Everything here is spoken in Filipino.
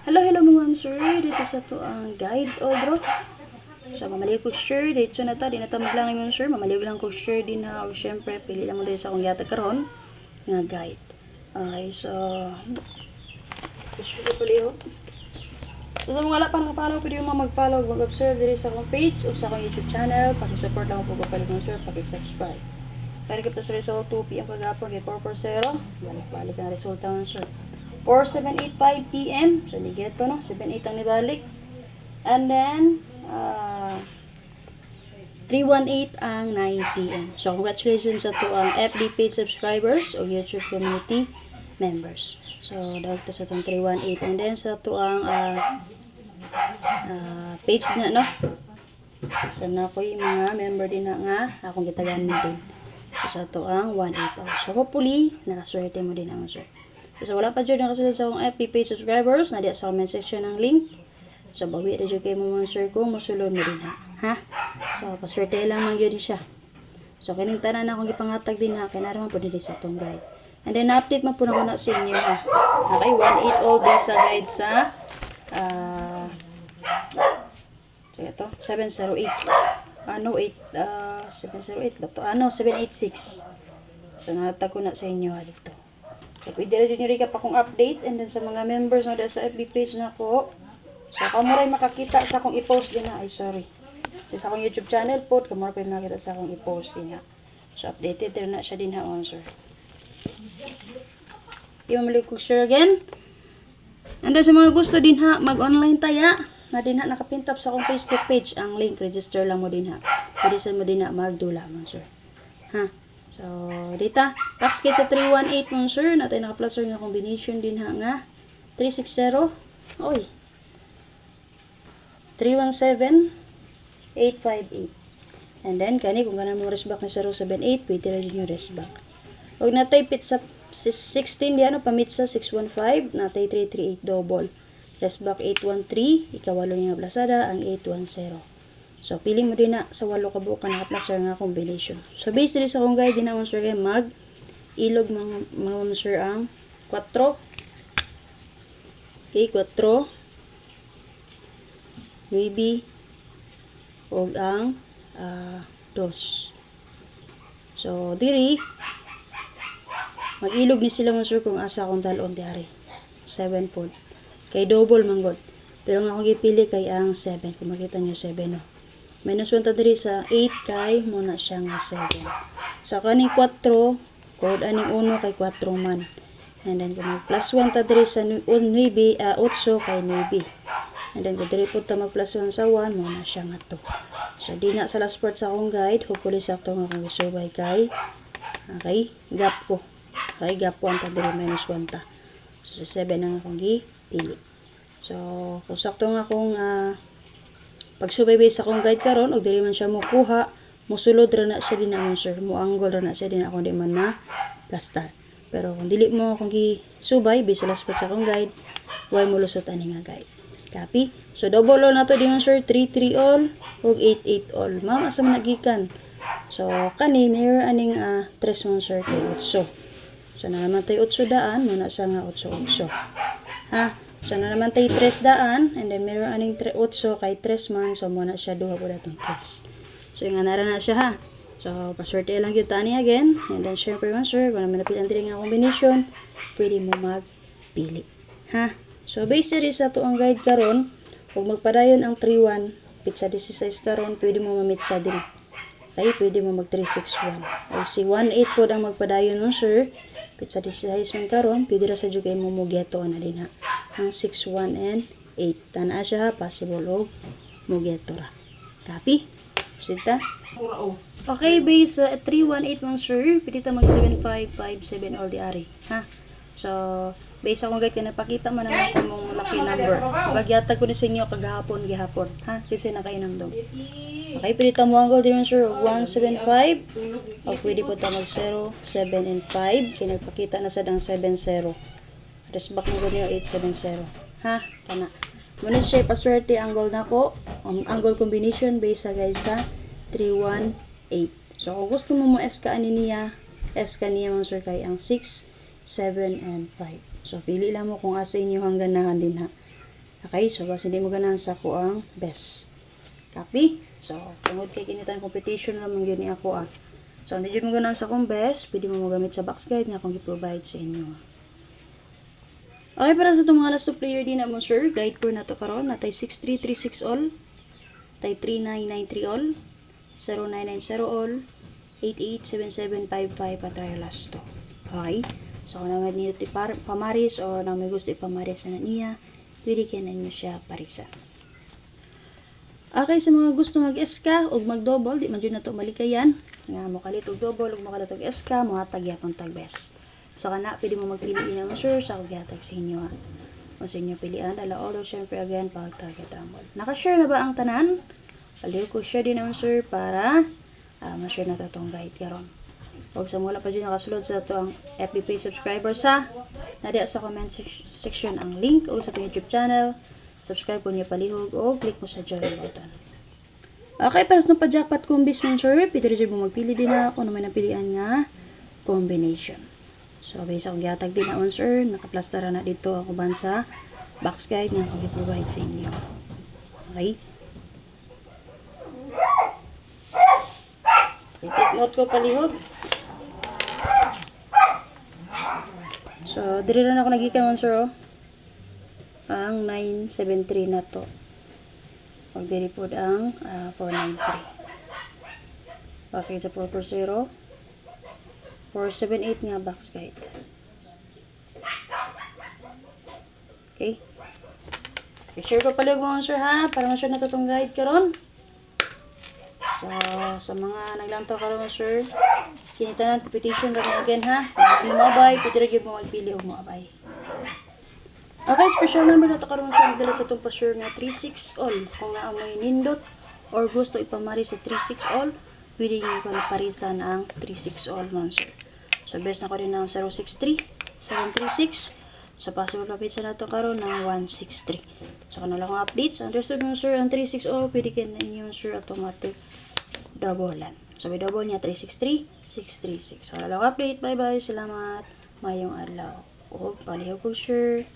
Hello mga sir, dito sa to ang guide bro. So mamaliw ko sure dito na ta, di na ta maglang mga sir, mamaliw lang ko sure din ha, o syempre pili lang mo dito sa akong yata karon nga guide. Okay, so sure ko paliw. So sa mga wala pa naka-follow, pwede mo mag-follow, mag-observe dito sa akong page o sa akong YouTube channel, paki-support lang po pagpalit mga sir, paki-subscribe. Para kita sa result 2 PM kagapon kay 440, balik-balik ang resulta mga sir. 4785 PM. So, nigeto, no? 78 ang nibalik. And then, 318 ang 9 PM. So, congratulations sa to ang FB page subscribers o YouTube community members. So, dahil sa itong 318. And then, sa to ang page na, no? So, na ko yung mga member din na nga akong gitagan din. So, sa to ang 180. So, hopefully, nakaswerte mo din ang sir. So, wala pa dyan nakasunod sa akong FB page subscribers. Nadiya sa comment section ng link. So, bawi na dyan kayo mga sir kung masulod mo din ha. So, paswerte lang man yun siya. So, kining tanan na akong ipangatag din ha. Kaya naman po din sa itong guide. And then, na-update man po na ko na sa inyo ha. Okay, 1.8 all day sa guide sa so, ito, 708. 708 ba ito? 786. So, natag ko na sa inyo ha dito. So, pwede rin nyo recap akong update and then sa mga members na sa FB page na ko. So, kamuray makakita sa akong i-post din na. Ay, sorry. Sa akong YouTube channel po, kamuray pa makakita sa akong i-post din na. So, updated rin na siya din ha, sir. I-mamalik ko sure again. And then sa mga gusto din ha, mag-online taya. Na din ha, nakapintap sa akong Facebook page. Ang link, register lang mo din ha. Pwede sa mo din ha, magdula mo, sir. Ha? So, dita, tax case sa 318 mo, sir. Natin naka-plus nga combination din ha nga. 360. Oy. 317. 858. And then, kani, kung ganun mo resback na 078, pwede rin yung resback. Huwag natay pit sa 16, di ano, pamit sa 615, natay 338 double. Resback 813, ikawalo niya plasada, ang 810. So, pili mo din na sa 8 kabuka naka-placer nga combination. So, based din sa akong guide, din naman sir kayo mag-ilog mga sir ang 4. Okay, 4. Maybe. O ang 2. So, diri, mag-ilog ni sila mga sir kung asa akong dalon diari. 7 po. Kay double manggod. Pero nga akong gipili kay ang 7. Kung makita nyo 7, no? Minus 1 ta diri sa 8 kay muna siya nga 7. So, kaning 4, code aning 1 kay 4 man. And then, kung plus 1 ta diri sa 8 kay 9. And then, kung diri po ta mag plus 1 sa 1, muna siya nga 2. So, di na sa last part sa akong guide. Hopefully, sakto nga kung isubay kay gap ko. Kay gap 1 ta diri minus 1 ta. So, sa 7 na akong gipili. So, kung sakto nga akong pag-subaybay sa akong guide karon og diri man siya mukuha, musulod ra na siya din amon sir, muanggol ra na siya din ako di man na plastar. Pero kung dili mo akong gisubay based sa last part sa akong guide, way mo lusot ani nga guide. Copy? So double all na to din sir, 33 all ug 88 all. Ma'am asa man nagikan. So kani mayroon aning 3 mon sir kay 8. So na naman tay 8 daan, muna sa nga 8. Ha? So, na naman tayo 3 daan. And then, meron aning 8 kay 3 man. So, muna siya 2 po datong 3. So, yung anara na siya ha. So, paswerte lang yung tani again. And then, syempre man sir, kung naman napilan din nga combination, pwede mo magpili. Ha? So, based sa to ang guide karon, kung magpadayon ang 3-1, pizza 16 karon, pwede mo mamitsa din. Okay, pwede mo mag 361. Ay, si 1-8 po ang magpadayon no sir. Pizza 16 man karon, pwede ra sa jud kay mo mugeto na din ha. Ang 6, 1, and 8. Tana siya ha, possible og mugeto ra. Copy? Sita? Okay, base 318 man sir, pwede ta mag 7557 all the ari. Ha? So, base akong guide ka napakita man ang akong lucky number. Bagyatag ko ni sa inyo kagahapon, gihapon. Ha? Kasi nakainam daw. Okay, pwede ta mo ang gold din sir, 175. O pwede po ta mag 0, 7, and 5. Kaya nagpakita na sa dang 7-0. Resback mo niyo 870. Ha? Kana. Muna siya paswerte ang gold nako. Ang gold combination base sa guys sa 318. So kung gusto mo S ka ani niya, S ka niya man sir kay ang 6, 7, and 5. So pili lang mo kung asa inyo hanggang nahan din ha. Okay, so basta hindi mo ganahan sa ako ang best. Copy? So, tungod kay kinitan competition naman yun ni ako So, hindi mo ganahan sa akong best, pwede mo magamit sa box guide nga akong i-provide sa inyo. Okay, para sa itong mga last two player din na mo, sir, guide po na to karon natay 6336 all, natay 3993 all, 0990 all, 887755 patry last to. Okay? So, kung naman niyo pamaris o nang may gusto ipamaris na niya, pwede ka na nyo siya parisan. Okay, sa mga gusto mag-SK o mag-double, di man dyan na ito malikayan. Nga mo kalit og double, o makalit og SK, mga tagyapang tagbes. So, kana, pwede mo magpiliin naman, sir, sa kagyatag sa inyo. Kung sa inyo pilihan, ala order, syempre, again, pag-target rumble. Naka-share na ba ang tanan? Paliw ko share din naman, sir, para ma-share na ito itong guide karon. Huwag sa mula pa dyan nakasulod sa ito ang FB page subscribers ha. Nadiya sa comment section ang link o sa YouTube channel. Subscribe po niyo palihog o click mo sa join button. Okay, para sa pa-jackpot combis mo sure, pwede rin mo magpili din na kung ano may napilian nga combination. So, based akong gihatag din na on sir, nakaplastara na dito ako ban sa box guide nga akong i-provide sa inyo. Okay? Take note ko palihog. So, diri na ako nagikan on sir, oh. Ang 973 na to. Pag diri po ang 493. Pasig sa 440. 478 nga box guide. Okay. I-share ko palihog mo sir ha, para ma-share na to tong guide karon. So, sa mga naglantaw karon sir, kinita na competition rin again ha. Kung lumabay, pwede rin mo magpili o lumabay. Okay, special number na ito karoon siya magdala sa itong pa-sure nga 36 all. Kung naamoy nindot or gusto ipamari sa 36 all, pwede nyo ko naparisan ang 36 all man sir. So, best na ko rin ng 063, 736. So, possible kapit sa nato karoon ng 163. So, kung lang akong update. So, understood mo sir, ang 36 all, pwede ka na inyo sir automatic doublean. So, may double niya 363, 636. So, wala lang update. Bye-bye. Salamat. Mayong adlaw. O, palihog ko sure.